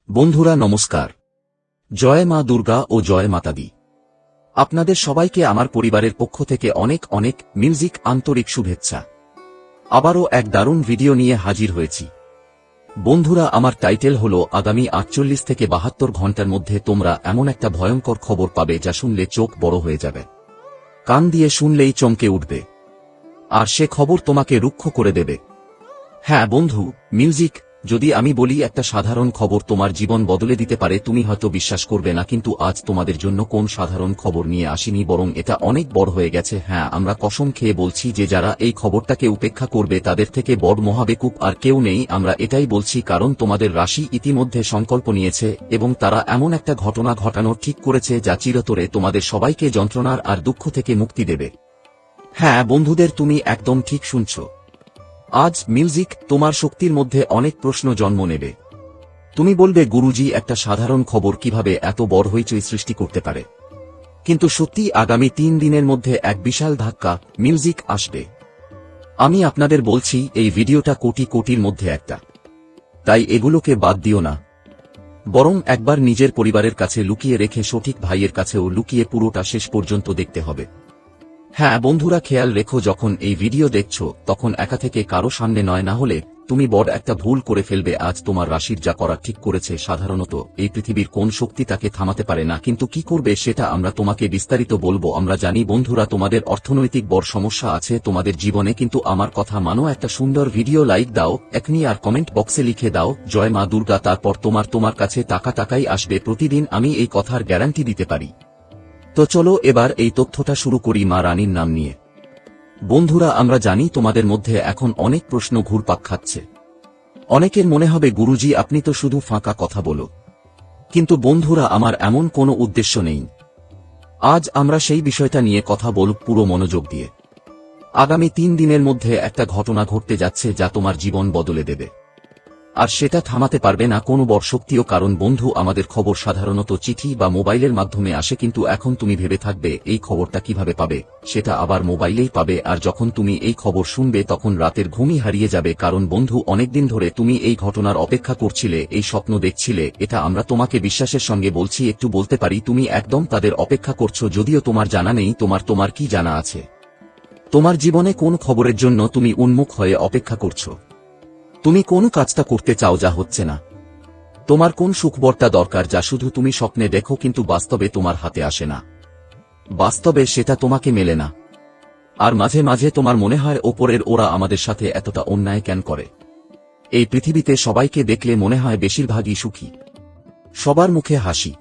বন্ধুরা নমস্কার। জয় মা দুর্গা ও জয় মাতাদি। আপনাদের সবাইকে আমার পরিবারের পক্ষ থেকে অনেক অনেক মিউজিক আন্তরিক শুভেচ্ছা। আবারও এক দারুণ ভিডিও নিয়ে হাজির হয়েছি। বন্ধুরা, আমার টাইটেল হলো আগামী ৪৮ থেকে ৭২ ঘন্টার মধ্যে তোমরা এমন একটা ভয়ঙ্কর খবর পাবে যা শুনলে চোখ বড় হয়ে যাবে, কান দিয়ে শুনলেই চমকে উঠবে, আর সে খবর তোমাকে রুক্ষ করে দেবে। হ্যাঁ বন্ধু, মিউজিক যদি আমি বলি একটা সাধারণ খবর তোমার জীবন বদলে দিতে পারে, তুমি হয়তো বিশ্বাস করবে না, কিন্তু আজ তোমাদের জন্য কোন সাধারণ খবর নিয়ে আসিনি, বরং এটা অনেক বড় হয়ে গেছে। হ্যাঁ, আমরা কসম খেয়ে বলছি যে যারা এই খবরটাকে উপেক্ষা করবে তাদের থেকে বড় মহাবেকুব আর কেউ নেই। আমরা এটাই বলছি কারণ তোমাদের রাশি ইতিমধ্যে সংকল্প নিয়েছে এবং তারা এমন একটা ঘটনা ঘটানোর ঠিক করেছে যা চিরতরে তোমাদের সবাইকে যন্ত্রণার আর দুঃখ থেকে মুক্তি দেবে। হ্যাঁ বন্ধুদের, তুমি একদম ঠিক শুনছ। আজ মিউজিক তোমার শক্তির মধ্যে অনেক প্রশ্ন জন্ম নেবে। তুমি বলবে, গুরুজি একটা সাধারণ খবর কিভাবে এত বড় হইচই সৃষ্টি করতে পারে? কিন্তু সত্যি আগামী ৩ দিনের মধ্যে এক বিশাল ধাক্কা মিউজিক আসবে। আমি আপনাদের বলছি এই ভিডিওটা কোটি কোটির মধ্যে একটা, তাই এগুলোকে বাদ দিও না, বরং একবার নিজের পরিবারের কাছে লুকিয়ে রেখে সঠিক ভাইয়ের কাছেও লুকিয়ে পুরোটা শেষ পর্যন্ত দেখতে হবে। হ্যাঁ বন্ধুরা, খেয়াল রেখো, যখন এই ভিডিও দেখছো তখন একা থেকে কারো সামনে নয়, না হলে তুমি বড় একটা ভুল করে ফেলবে। আজ তোমার রাশির যা করা ঠিক করেছে, সাধারণত এই পৃথিবীর কোন শক্তি তাকে থামাতে পারে না, কিন্তু কি করবে সেটা আমরা তোমাকে বিস্তারিত বলবো। আমরা জানি বন্ধুরা তোমাদের অর্থনৈতিক বড় সমস্যা আছে তোমাদের জীবনে, কিন্তু আমার কথা মানো, একটা সুন্দর ভিডিও লাইক দাও এখনই আর কমেন্ট বক্সে লিখে দাও জয় মা দুর্গা, তারপর তোমার কাছে টাকাই আসবে প্রতিদিন, আমি এই কথার গ্যারান্টি দিতে পারি। তো চলো এবার এই তথ্যটা শুরু করি মা রানীর নাম নিয়ে। বন্ধুরা, আমরা জানি তোমাদের মধ্যে এখন অনেক প্রশ্ন ঘুরপাক খাচ্ছে। অনেকের মনে হবে, গুরুজি আপনি তো শুধু ফাঁকা কথা বলো। কিন্তু বন্ধুরা, আমার এমন কোনো উদ্দেশ্য নেই। আজ আমরা সেই বিষয়টা নিয়ে কথা বলব পুরো মনোযোগ দিয়ে। আগামী ৩ দিনের মধ্যে একটা ঘটনা ঘটতে যাচ্ছে যা তোমার জীবন বদলে দেবে, আর সেটা থামাতে পারবে না কোনো বড় শক্তিও। কারণ বন্ধু, আমাদের খবর সাধারণত চিঠি বা মোবাইলের মাধ্যমে আসে, কিন্তু এখন তুমি ভেবে থাকবে এই খবরটা কিভাবে পাবে, সেটা আবার মোবাইলেই পাবে। আর যখন তুমি এই খবর শুনবে তখন রাতের ঘুমই হারিয়ে যাবে। কারণ বন্ধু, অনেকদিন ধরে তুমি এই ঘটনার অপেক্ষা করছিলে, এই স্বপ্ন দেখছিলে। এটা আমরা তোমাকে বিশ্বাসের সঙ্গে বলছি, একটু বলতে পারি তুমি একদম তাদের অপেক্ষা করছো, যদিও তোমার জানা নেই তোমার কি জানা আছে। তোমার জীবনে কোন খবরের জন্য তুমি উন্মুখ হয়ে অপেক্ষা করছো? তুমি কোন কাজটা করতে চাও যা হচ্ছে না? তোমার কোন সুখবরটা দরকার যা শুধু তুমি স্বপ্নে দেখো কিন্তু বাস্তবে তোমার হাতে আসে না? বাস্তবে সেটা তোমাকে মেলে না। আর মাঝে মাঝে তোমার মনে হয় ওপরের ওরা আমাদের সাথে এতটা অন্যায় কেন করে? এই পৃথিবীতে সবাইকে দেখলে মনে হয় বেশিরভাগই সুখী, সবার মুখে হাসি,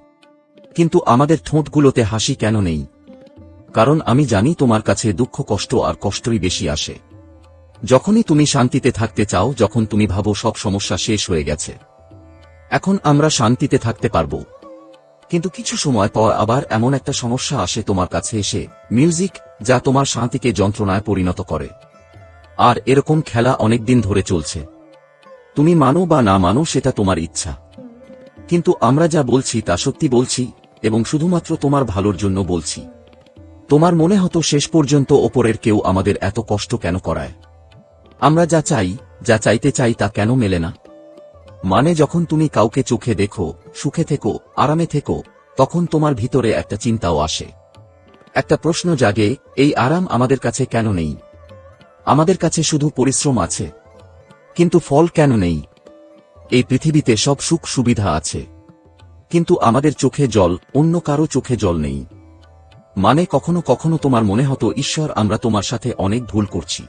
কিন্তু আমাদের ঠোঁটগুলোতে হাসি কেন নেই? কারণ আমি জানি তোমার কাছে দুঃখ, কষ্ট আর কষ্টই বেশি আসে যখনই তুমি শান্তিতে থাকতে চাও, যখন তুমি ভাবো সব সমস্যা শেষ হয়ে গেছে, এখন আমরা শান্তিতে থাকতে পারবো। কিন্তু কিছু সময় পর আবার এমন একটা সমস্যা আসে তোমার কাছে এসে, মিউজিক, যা তোমার শান্তিকে যন্ত্রণায় পরিণত করে। আর এরকম খেলা অনেকদিন ধরে চলছে। তুমি মানো বা না মানো সেটা তোমার ইচ্ছা, কিন্তু আমরা যা বলছি তা সত্যি বলছি, এবং শুধুমাত্র তোমার ভালোর জন্য বলছি। তোমার মনে হতো শেষ পর্যন্ত ওপরের কেউ আমাদের এত কষ্ট কেন করায়? আমরা যা চাইতে চাই তা কেন মেলে না? মানে যখন তুমি কাউকে চোখে দেখো, সুখে থেকো, আরামে থেকো, তখন তোমার ভিতরে একটা চিন্তাও আসে, একটা প্রশ্ন জাগে, এই আরাম আমাদের কাছে কেন নেই? আমাদের কাছে শুধু পরিশ্রম আছে, কিন্তু ফল কেন নেই? এই পৃথিবীতে সব সুখ সুবিধা আছে, কিন্তু আমাদের চোখে জল, অন্য কারো চোখে জল নেই। মানে কখনো কখনো তোমার মনে হতো, ঈশ্বর আমরা তোমার সাথে অনেক ভুল করছি।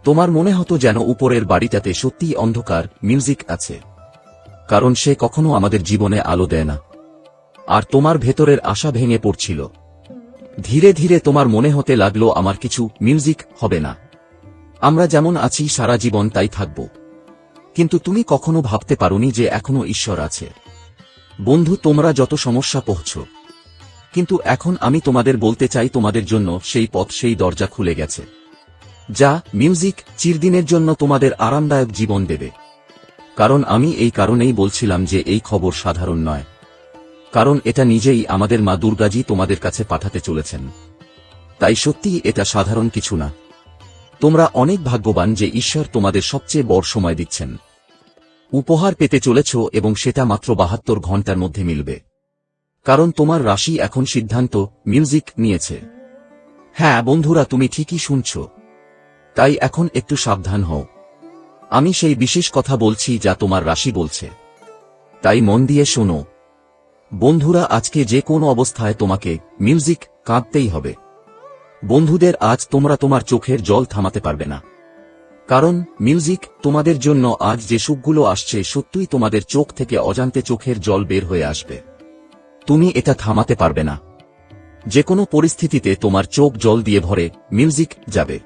তোমার মনে হতো যেন উপরের বাড়িটাতে সত্যিই অন্ধকার, মিউজিক আছে, কারণ সে কখনো আমাদের জীবনে আলো দেয় না। আর তোমার ভেতরের আশা ভেঙে পড়ছিল। ধীরে ধীরে তোমার মনে হতে লাগলো আমার কিছু মিউজিক হবে না, আমরা যেমন আছি সারা জীবন তাই থাকব। কিন্তু তুমি কখনো ভাবতে পারোনি যে এখনো ঈশ্বর আছে। বন্ধু, তোমরা যত সমস্যা পোহাচ্ছ, কিন্তু এখন আমি তোমাদের বলতে চাই তোমাদের জন্য সেই পথ, সেই দরজা খুলে গেছে, যা মিউজিক চিরদিনের জন্য তোমাদের আরামদায়ক জীবন দেবে। কারণ আমি এই কারণেই বলছিলাম যে এই খবর সাধারণ নয়, কারণ এটা নিজেই আমাদের মা দুর্গাজি তোমাদের কাছে পাঠাতে চলেছেন। তাই সত্যিই এটা সাধারণ কিছু না। তোমরা অনেক ভাগ্যবান যে ঈশ্বর তোমাদের সবচেয়ে বড় সময় দিচ্ছেন। উপহার পেতে চলেছ এবং সেটা মাত্র 72 ঘন্টার মধ্যে মিলবে। কারণ তোমার রাশি এখন সিদ্ধান্ত মিউজিক নিয়েছে। হ্যাঁ বন্ধুরা, তুমি ঠিকই শুনছ। তাই এখন একটু সাবধান হও। আমি সেই বিশেষ কথা বলছি যা তোমার রাশি বলছে। তাই মন দিয়ে শোনো। বন্ধুরা, আজকে যে কোনো অবস্থায় তোমাকে মিউজিক কাঁদতেই হবে। বন্ধুদের, আজ তোমরা তোমার চোখের জল থামাতে পারবে না। কারণ মিউজিক তোমাদের জন্য আজ যে সুখগুলো আসছে, সত্যিই তোমাদের চোখ থেকে অজান্তে চোখের জল বের হয়ে আসবে। তুমি এটা থামাতে পারবে না। যে কোনো পরিস্থিতিতে তোমার চোখ জল দিয়ে ভরে মিউজিক যাবে।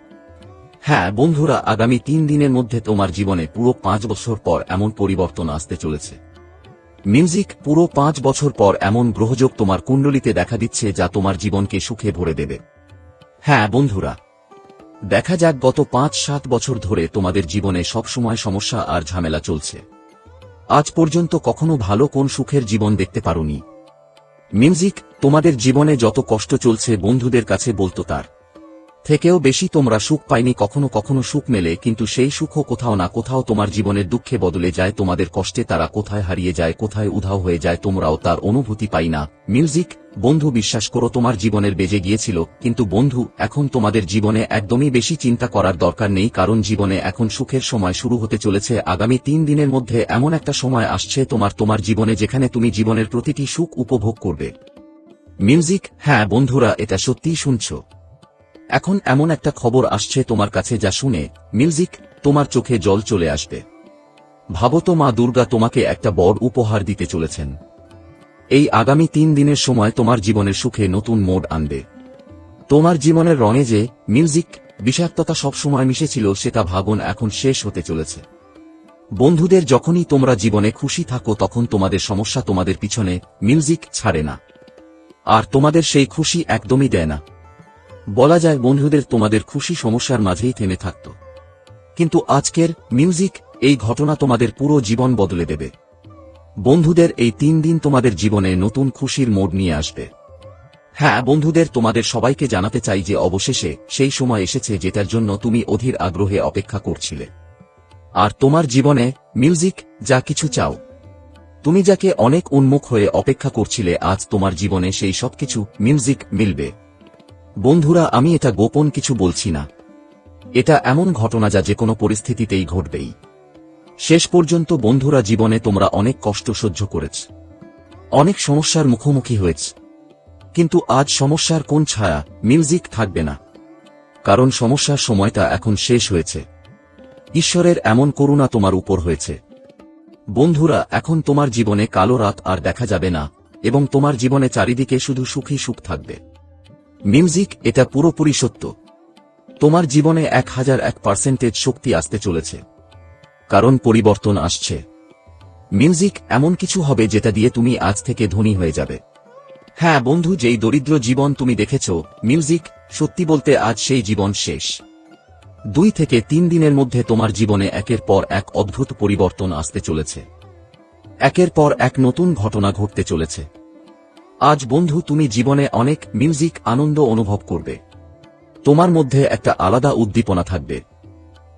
হ্যাঁ বন্ধুরা, আগামী 3 দিনের মধ্যে তোমার জীবনে পুরো 5 বছর পর এমন পরিবর্তন আসতে চলেছে। মিউজিক পুরো 5 বছর পর এমন গ্রহযোগ তোমার কুণ্ডলিতে দেখা দিচ্ছে যা তোমার জীবনকে সুখে ভরে দেবে। হ্যাঁ বন্ধুরা, দেখা যাক গত 5-7 বছর ধরে তোমাদের জীবনে সবসময় সমস্যা আর ঝামেলা চলছে। আজ পর্যন্ত কখনো ভালো কোন সুখের জীবন দেখতে পারোনি। মিউজিক তোমাদের জীবনে যত কষ্ট চলছে, বন্ধুদের কাছে বলতো তার থেকেও বেশি তোমরা সুখ পাইনি। কখনো কখনো সুখ মেলে, কিন্তু সেই সুখও কোথাও না কোথাও তোমার জীবনের দুঃখে বদলে যায়। তোমাদের কষ্টে তারা কোথায় হারিয়ে যায়, কোথায় উধাও হয়ে যায়, তোমরাও তার অনুভূতি পাই না। মিউজিক বন্ধু, বিশ্বাস করো, তোমার জীবনের বেজে গিয়েছিল। কিন্তু বন্ধু, এখন তোমাদের জীবনে একদমই বেশি চিন্তা করার দরকার নেই, কারণ জীবনে এখন সুখের সময় শুরু হতে চলেছে। আগামী 3 দিনের মধ্যে এমন একটা সময় আসছে তোমার জীবনে যেখানে তুমি জীবনের প্রতিটি সুখ উপভোগ করবে। মিউজিক, হ্যাঁ বন্ধুরা, এটা সত্যিই শুনছ। এখন এমন একটা খবর আসছে তোমার কাছে যা শুনে মিউজিক তোমার চোখে জল চলে আসবে। ভাবো তো, মা দুর্গা তোমাকে একটা বড় উপহার দিতে চলেছেন। এই আগামী 3 দিনের সময় তোমার জীবনের সুখে নতুন মোড় আনবে। তোমার জীবনের রঙে যে মিউজিক বিষাক্ততা সবসময় মিশেছিল, সেটা ভাবন এখন শেষ হতে চলেছে। বন্ধুদের, যখনই তোমরা জীবনে খুশি থাকো, তখন তোমাদের সমস্যা তোমাদের পিছনে মিউজিক ছাড়ে না, আর তোমাদের সেই খুশি একদমই দেয় না। বলা যায় বন্ধুদের, তোমাদের খুশি সমস্যার মাঝেই থেমে থাকত। কিন্তু আজকের মিউজিক এই ঘটনা তোমাদের পুরো জীবন বদলে দেবে। বন্ধুদের, এই 3 দিন তোমাদের জীবনে নতুন খুশির মোড় নিয়ে আসবে। হ্যাঁ বন্ধুদের, তোমাদের সবাইকে জানাতে চাই যে অবশেষে সেই সময় এসেছে যেটার জন্য তুমি অধীর আগ্রহে অপেক্ষা করছিলে। আর তোমার জীবনে মিউজিক যা কিছু চাও, তুমি যাকে অনেক উন্মুখ হয়ে অপেক্ষা করছিলে, আজ তোমার জীবনে সেই সবকিছু মিউজিক মিলবে। বন্ধুরা, আমি এটা গোপন কিছু বলছি না। এটা এমন ঘটনা যা যে কোনো পরিস্থিতিতেই ঘটবেই। শেষ পর্যন্ত বন্ধুরা, জীবনে তোমরা অনেক কষ্ট সহ্য করেছ, অনেক সমস্যার মুখোমুখি হয়েছ, কিন্তু আজ সমস্যার কোন ছায়া মিউজিক থাকবে না। কারণ সমস্যার সময়টা এখন শেষ হয়েছে। ঈশ্বরের এমন করুণা তোমার উপর হয়েছে। বন্ধুরা, এখন তোমার জীবনে কালো রাত আর দেখা যাবে না, এবং তোমার জীবনে চারিদিকে শুধু সুখী সুখ থাকবে। মিউজিক এটা পুরোপুরি সত্য। তোমার জীবনে 1001% শক্তি আসতে চলেছে, কারণ পরিবর্তন আসছে। মিউজিক এমন কিছু হবে যেটা দিয়ে তুমি আজ থেকে ধনী হয়ে যাবে। হ্যাঁ বন্ধু, যেই দরিদ্র জীবন তুমি দেখেছ, মিউজিক সত্যি বলতে আজ সেই জীবন শেষ। 2 থেকে 3 দিনের মধ্যে তোমার জীবনে একের পর এক অদ্ভুত পরিবর্তন আসতে চলেছে। একের পর এক নতুন ঘটনা ঘটতে চলেছে। আজ বন্ধু, তুমি জীবনে অনেক মিউজিক আনন্দ অনুভব করবে। তোমার মধ্যে একটা আলাদা উদ্দীপনা থাকবে,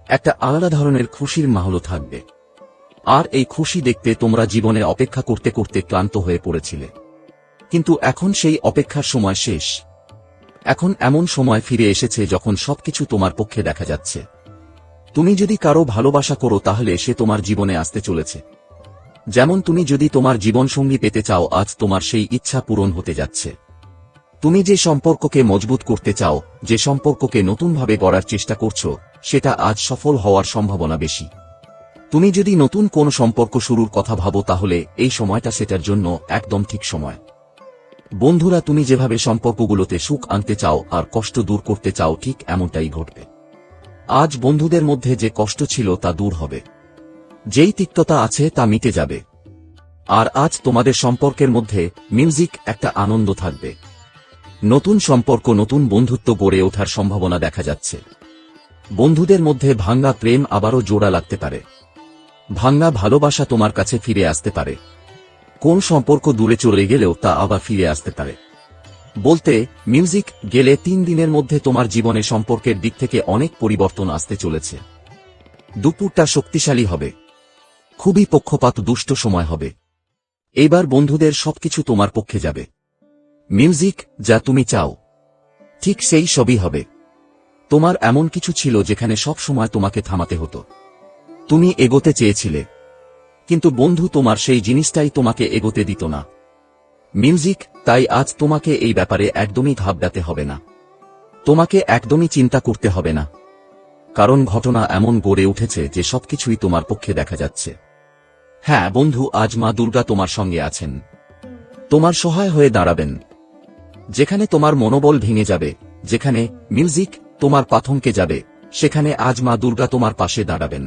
একটা আলাদা ধরনের খুশির মাহল থাকবে। আর এই খুশি দেখতে তোমরা জীবনে অপেক্ষা করতে করতে ক্লান্ত হয়ে পড়েছিলে। কিন্তু এখন সেই অপেক্ষার সময় শেষ। এখন এমন সময় ফিরে এসেছে যখন সবকিছু তোমার পক্ষে দেখা যাচ্ছে। তুমি যদি কারো ভালোবাসা করো, তাহলে সে তোমার জীবনে আসতে চলেছে। যেমন তুমি যদি তোমার জীবনসঙ্গী পেতে চাও, আজ তোমার সেই ইচ্ছা পূরণ হতে যাচ্ছে। তুমি যে সম্পর্ককে মজবুত করতে চাও, যে সম্পর্ককে নতুনভাবে গড়ার চেষ্টা করছো, সেটা আজ সফল হওয়ার সম্ভাবনা বেশি। তুমি যদি নতুন কোন সম্পর্ক শুরুর কথা ভাবো, তাহলে এই সময়টা সেটার জন্য একদম ঠিক সময়। বন্ধুরা, তুমি যেভাবে সম্পর্কগুলোতে সুখ আনতে চাও আর কষ্ট দূর করতে চাও, ঠিক এমনটাই ঘটবে। আজ বন্ধুদের মধ্যে যে কষ্ট ছিল তা দূর হবে, যেই তিক্ততা আছে তা মিটে যাবে। আর আজ তোমাদের সম্পর্কের মধ্যে মিউজিক একটা আনন্দ থাকবে। নতুন সম্পর্ক, নতুন বন্ধুত্ব গড়ে ওঠার সম্ভাবনা দেখা যাচ্ছে। বন্ধুদের মধ্যে ভাঙ্গা প্রেম আবারও জোড়া লাগতে পারে। ভাঙ্গা ভালোবাসা তোমার কাছে ফিরে আসতে পারে। কোন সম্পর্ক দূরে চলে গেলেও তা আবার ফিরে আসতে পারে। বলতে মিউজিক গেলে 3 দিনের মধ্যে তোমার জীবনে সম্পর্কের দিক থেকে অনেক পরিবর্তন আসতে চলেছে। দুপুরটা শক্তিশালী হবে। খুবই পক্ষপাত দুষ্ট সময় হবে। এইবার বন্ধুদের সবকিছু তোমার পক্ষে যাবে। মিউজিক যা তুমি চাও ঠিক সেই সবই হবে। তোমার এমন কিছু ছিল যেখানে সব সময় তোমাকে থামাতে হতো। তুমি এগোতে চেয়েছিলে, কিন্তু বন্ধু তোমার সেই জিনিসটাই তোমাকে এগোতে দিত না। মিউজিক তাই আজ তোমাকে এই ব্যাপারে একদমই ঘাবড়াতে হবে না। তোমাকে একদমই চিন্তা করতে হবে না, কারণ ঘটনা এমন গড়ে উঠেছে যে সবকিছুই তোমার পক্ষে দেখা যাচ্ছে। হ্যাঁ বন্ধু, আজ মা দুর্গা তোমার সঙ্গে আছেন, তোমার সহায় হয়ে দাঁড়াবেন। যেখানে তোমার মনোবল ভেঙে যাবে, যেখানে মিউজিক তোমার পা থমকে যাবে, সেখানে আজ মা দুর্গা তোমার পাশে দাঁড়াবেন।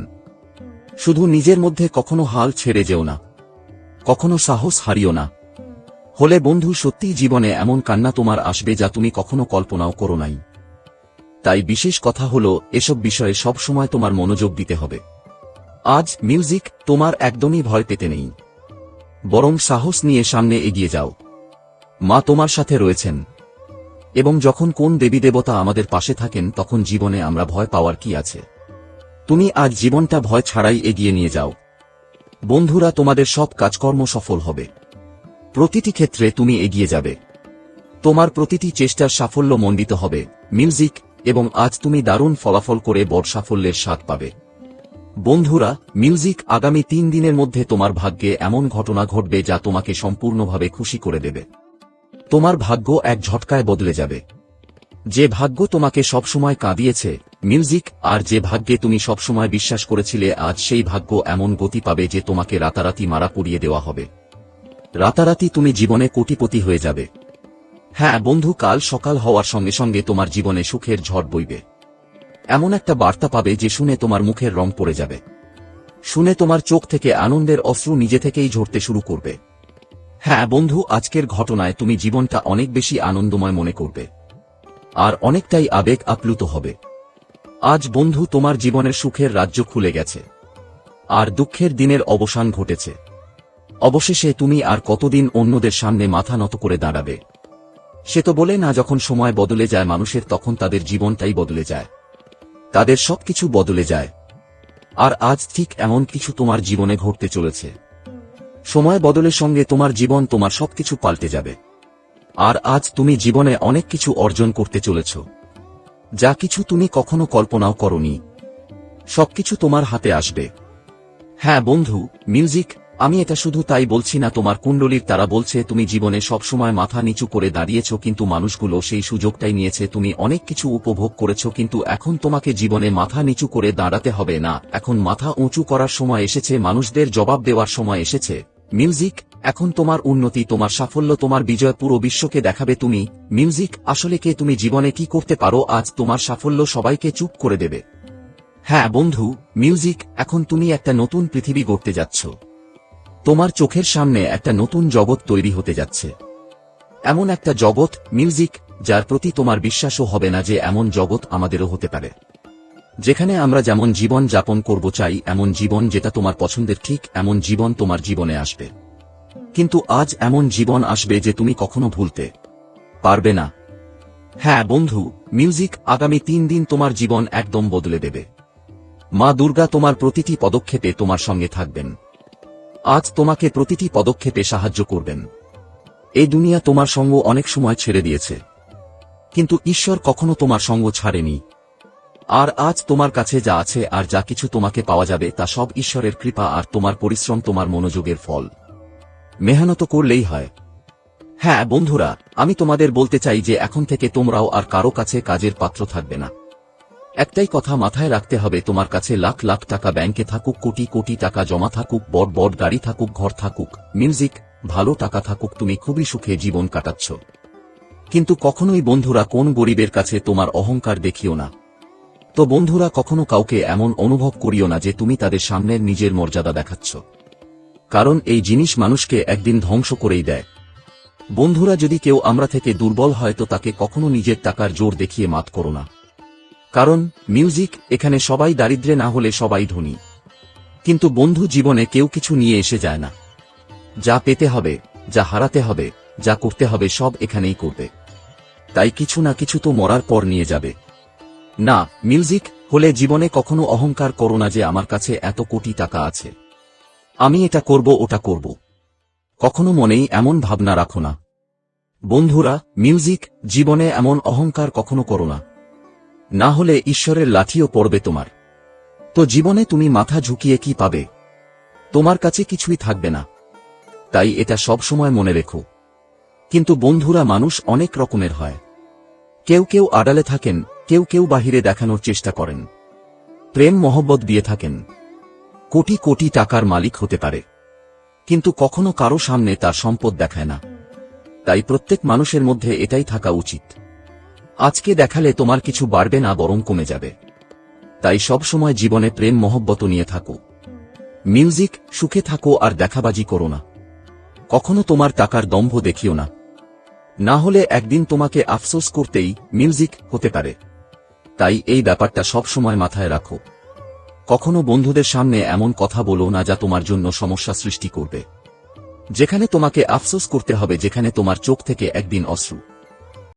শুধু নিজের মধ্যে কখনো হাল ছেড়ে যেও না, কখনো সাহস হারিও না। হলে বন্ধু সত্যিই জীবনে এমন কান্না তোমার আসবে যা তুমি কখনো কল্পনাও করো নাই। তাই বিশেষ কথা হলো, এসব বিষয়ে সব সময় তোমার মনোযোগ দিতে হবে। আজ মিউজিক তোমার একদমই ভয় পেতে নেই, বরং সাহস নিয়ে সামনে এগিয়ে যাও। মা তোমার সাথে রয়েছেন, এবং যখন কোন দেবী দেবতা আমাদের পাশে থাকেন তখন জীবনে আমরা ভয় পাওয়ার কি আছে। তুমি আজ জীবনটা ভয় ছাড়াই এগিয়ে নিয়ে যাও। বন্ধুরা, তোমাদের সব কাজকর্ম সফল হবে, প্রতিটি ক্ষেত্রে তুমি এগিয়ে যাবে, তোমার প্রতিটি চেষ্টার সাফল্য মণ্ডিত হবে মিউজিক, এবং আজ তুমি দারুণ ফলাফল করে বড় সাফল্যের স্বাদ পাবে। বন্ধুরা, মিউজিক আগামী 3 দিনের মধ্যে তোমার ভাগ্যে এমন ঘটনা ঘটবে যা তোমাকে সম্পূর্ণভাবে খুশি করে দেবে। তোমার ভাগ্য এক ঝটকায় বদলে যাবে। যে ভাগ্য তোমাকে সবসময় কাঁদিয়েছে মিউজিক, আর যে ভাগ্যে তুমি সবসময় বিশ্বাস করেছিলে, আজ সেই ভাগ্য এমন গতি পাবে যে তোমাকে রাতারাতি মারা পড়িয়ে দেওয়া হবে। রাতারাতি তুমি জীবনে কোটিপতি হয়ে যাবে। হ্যাঁ বন্ধু, কাল সকাল হওয়ার সঙ্গে সঙ্গে তোমার জীবনে সুখের ঝড় বইবে। এমন একটা বার্তা পাবে যে শুনে তোমার মুখের রং পড়ে যাবে, শুনে তোমার চোখ থেকে আনন্দের অশ্রু নিজে থেকেই ঝরতে শুরু করবে। হ্যাঁ বন্ধু, আজকের ঘটনায় তুমি জীবনটা অনেক বেশি আনন্দময় মনে করবে, আর অনেকটাই আবেগ আপ্লুত হবে। আজ বন্ধু তোমার জীবনের সুখের রাজ্য খুলে গেছে, আর দুঃখের দিনের অবসান ঘটেছে। অবশেষে তুমি আর কতদিন অন্যদের সামনে মাথা নত করে দাঁড়াবে? সে তো বলে না, যখন সময় বদলে যায় মানুষের, তখন তাদের জীবনটাই বদলে যায়, তাদের সবকিছু বদলে যায়। আর আজ ঠিক এমন কিছু তোমার জীবনে ঘটতে চলেছে। সময় বদলের সঙ্গে তোমার জীবন, তোমার সবকিছু পাল্টে যাবে। আর আজ তুমি জীবনে অনেক কিছু অর্জন করতে চলেছ, যা কিছু তুমি কখনো কল্পনাও করনি। সবকিছু তোমার হাতে আসবে। হ্যাঁ বন্ধু, মিউজিক আমি এটা শুধু তাই বলছি না, তোমার কুণ্ডলীর তারা বলছে তুমি জীবনে সবসময় মাথা নিচু করে দাঁড়িয়েছ, কিন্তু মানুষগুলো সেই সুযোগটাই নিয়েছে। তুমি অনেক কিছু উপভোগ করেছ, কিন্তু এখন তোমাকে জীবনে মাথা নিচু করে দাঁড়াতে হবে না, এখন মাথা উঁচু করার সময় এসেছে, মানুষদের জবাব দেওয়ার সময় এসেছে। মিউজিক এখন তোমার উন্নতি, তোমার সাফল্য, তোমার বিজয় পুরো বিশ্বকে দেখাবে তুমি মিউজিক আসলে কে, তুমি জীবনে কি করতে পারো। আজ তোমার সাফল্য সবাইকে চুপ করে দেবে। হ্যাঁ বন্ধু, মিউজিক এখন তুমি একটা নতুন পৃথিবী গড়তে যাচ্ছ। তোমার চোখের সামনে একটা নতুন জগৎ তৈরি হতে যাচ্ছে, এমন একটা জগৎ মিউজিক যার প্রতি তোমার বিশ্বাসও হবে না যে এমন জগৎ আমাদেরও হতে পারে, যেখানে আমরা যেমন জীবন যাপন করব চাই, এমন জীবন যেটা তোমার পছন্দের, ঠিক এমন জীবন তোমার জীবনে আসবে। কিন্তু আজ এমন জীবন আসবে যে তুমি কখনো ভুলতে পারবে না। হ্যাঁ বন্ধু, মিউজিক আগামী 3 দিন তোমার জীবন একদম বদলে দেবে। মা দুর্গা তোমার প্রতিটি পদক্ষেপে তোমার সঙ্গে থাকবেন। আজ তোমাকে প্রতিটি পদক্ষেপে সাহায্য করবেন। এই দুনিয়া তোমার সঙ্গ অনেক সময় ছেড়ে দিয়েছে, কিন্তু ঈশ্বর কখনো তোমার সঙ্গ ছাড়েনি। আর আজ তোমার কাছে যা আছে আর যা কিছু তোমাকে পাওয়া যাবে তা সব ঈশ্বরের কৃপা আর তোমার পরিশ্রম, তোমার মনোযোগের ফল। মেহনত করলেই হয়। হ্যাঁ বন্ধুরা, আমি তোমাদের বলতে চাই যে এখন থেকে তোমরাও আর কারো কাছে কাজের পাত্র থাকবে না। একটাই কথা মাথায় রাখতে হবে, তোমার কাছে লাখ লাখ টাকা ব্যাংকে থাকুক, কোটি কোটি টাকা জমা থাকুক, বড় বড় গাড়ি থাকুক, ঘর থাকুক, মিউজিক ভালো টাকা থাকুক, তুমি খুবই সুখে জীবন কাটাচ্ছ। কিন্তু কখনোই বন্ধুরা কোন গরিবের কাছে তোমার অহংকার দেখিও না। তো বন্ধুরা, কখনো কাউকে এমন অনুভব করিও না যে তুমি তাদের সামনে নিজের মর্যাদা দেখাচ্ছ, কারণ এই জিনিস মানুষকে একদিন ধ্বংস করেই দেয়। বন্ধুরা, যদি কেউ আমরা থেকে দুর্বল হয় তো তাকে কখনো নিজের টাকার জোর দেখিয়ে মাত করো না, কারণ মিউজিক এখানে সবাই দারিদ্র্যে না হলে সবাই ধনী। কিন্তু বন্ধু, জীবনে কেউ কিছু নিয়ে এসে যায় না। যা পেতে হবে, যা হারাতে হবে, যা করতে হবে সব এখানেই করবে। তাই কিছু না কিছু তো মরার পর নিয়ে যাবে। না, মিউজিক হলে জীবনে কখনো অহংকার করো না যে আমার কাছে এত কোটি টাকা আছে, আমি এটা করব ওটা করব। কখনো মনেই এমন ভাবনা রাখো না। বন্ধুরা, মিউজিক জীবনে এমন অহংকার কখনো করো না, না হলে ঈশ্বরের লাঠিও পড়বে তোমার। তো জীবনে তুমি মাথা ঝুঁকিয়ে কি পাবে? তোমার কাছে কিছুই থাকবে না। তাই এটা সব সময় মনে রেখো। কিন্তু বন্ধুরা, মানুষ অনেক রকমের হয়। কেউ কেউ আড়ালে থাকেন, কেউ কেউ বাহিরে দেখানোর চেষ্টা করেন, প্রেম মহব্বত দিয়ে থাকেন, কোটি কোটি টাকার মালিক হতে পারে, কিন্তু কখনো কারো সামনে তার সম্পদ দেখায় না। তাই প্রত্যেক মানুষের মধ্যে এটাই থাকা উচিত। আজকে দেখালে তোমার কিছু বাড়বে না, বরং কমে যাবে। তাই সব সময় জীবনে প্রেম মহব্বত নিয়ে থাকো। মিউজিক সুখে থাকো আর দেখাবাজি করো না। কখনো তোমার টাকার দম্ভ দেখিও না, না হলে একদিন তোমাকে আফসোস করতেই মিউজিক হতে পারে। তাই এই ব্যাপারটা সব সময় মাথায় রাখো। কখনো বন্ধুদের সামনে এমন কথা বলো না যা তোমার জন্য সমস্যা সৃষ্টি করবে, যেখানে তোমাকে আফসোস করতে হবে, যেখানে তোমার চোখ থেকে একদিন অশ্রু